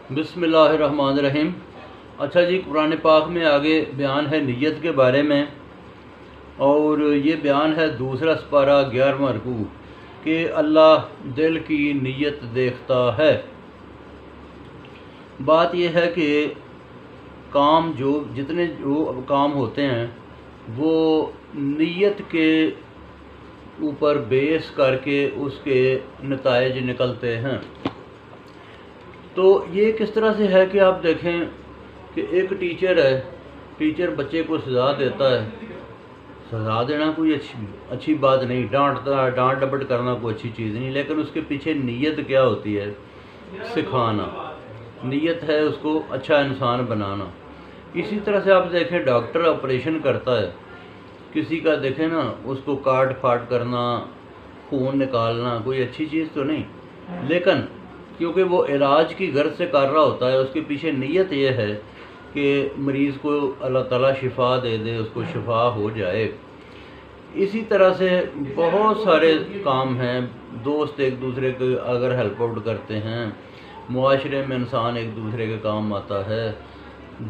बिस्मिल्लाहिर्रहमानिर्रहीम। अच्छा जी, कुरान पाक में आगे बयान है नीयत के बारे में, और ये बयान है दूसरा सपारा 11वां रुकू कि अल्लाह दिल की नीयत देखता है। बात यह है कि काम जितने काम होते हैं वो नीयत के ऊपर बेस करके उसके नताइज निकलते हैं। तो ये किस तरह से है कि आप देखें कि एक टीचर है, टीचर बच्चे को सज़ा देता है। सज़ा देना कोई अच्छी बात नहीं, डांट डपट करना कोई अच्छी चीज़ नहीं, लेकिन उसके पीछे नीयत क्या होती है? सिखाना। नीयत है उसको अच्छा इंसान बनाना। इसी तरह से आप देखें डॉक्टर ऑपरेशन करता है किसी का, देखें ना, उसको काट फाट करना, खून निकालना कोई अच्छी चीज़ तो नहीं, लेकिन क्योंकि वो इलाज की गर्ज से कर रहा होता है, उसके पीछे नीयत ये है कि मरीज़ को अल्लाह ताला शिफा दे दे, उसको शिफा हो जाए। इसी तरह से बहुत सारे काम हैं। दोस्त एक दूसरे को अगर हेल्प आउट करते हैं, मुआशरे में इंसान एक दूसरे के काम आता है।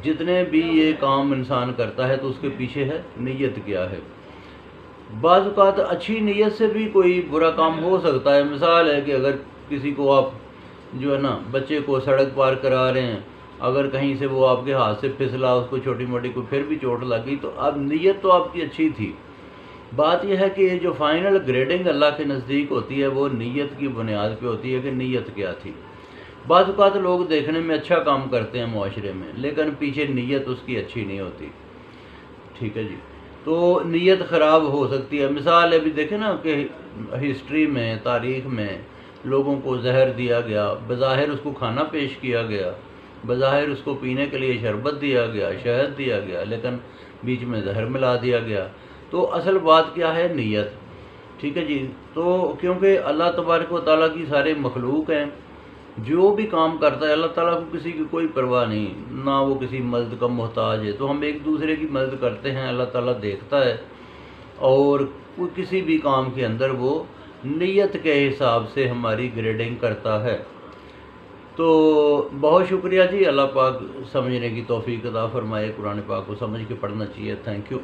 जितने भी ये काम इंसान करता है तो उसके पीछे है नीयत क्या है। बाज़ औक़ात अच्छी नीयत से भी कोई बुरा काम हो सकता है। मिसाल है कि अगर किसी को आप जो है ना, बच्चे को सड़क पार करा रहे हैं, अगर कहीं से वो आपके हाथ से फिसला, उसको छोटी मोटी कोई फिर भी चोट लग गई, तो अब नीयत तो आपकी अच्छी थी। बात यह है कि जो फाइनल ग्रेडिंग अल्लाह के नज़दीक होती है वो नीयत की बुनियाद पे होती है कि नीयत क्या थी। बाज़ औक़ात लोग देखने में अच्छा काम करते हैं मुआशरे में, लेकिन पीछे नीयत उसकी अच्छी नहीं होती। ठीक है जी, तो नीयत ख़राब हो सकती है। मिसाल है, अभी देखें ना कि हिस्ट्री में, तारीख़ में लोगों को जहर दिया गया, बज़ाहिर उसको खाना पेश किया गया, बज़ाहिर उसको पीने के लिए शरबत दिया गया, शहद दिया गया, लेकिन बीच में जहर मिला दिया गया। तो असल बात क्या है? नीयत। ठीक है जी। तो क्योंकि अल्लाह तबारक व तआला की सारे मखलूक हैं, जो भी काम करता है अल्लाह ताला को किसी की कोई परवाह नहीं, ना वो किसी मदद का मोहताज है। तो हम एक दूसरे की मदद करते हैं, अल्लाह ताला देखता है, और किसी भी काम के अंदर वो नीयत के हिसाब से हमारी ग्रेडिंग करता है। तो बहुत शुक्रिया जी। अल्लाह पाक समझने की तौफीक अता फरमाए। कुरान पाक को समझ के पढ़ना चाहिए। Thank you.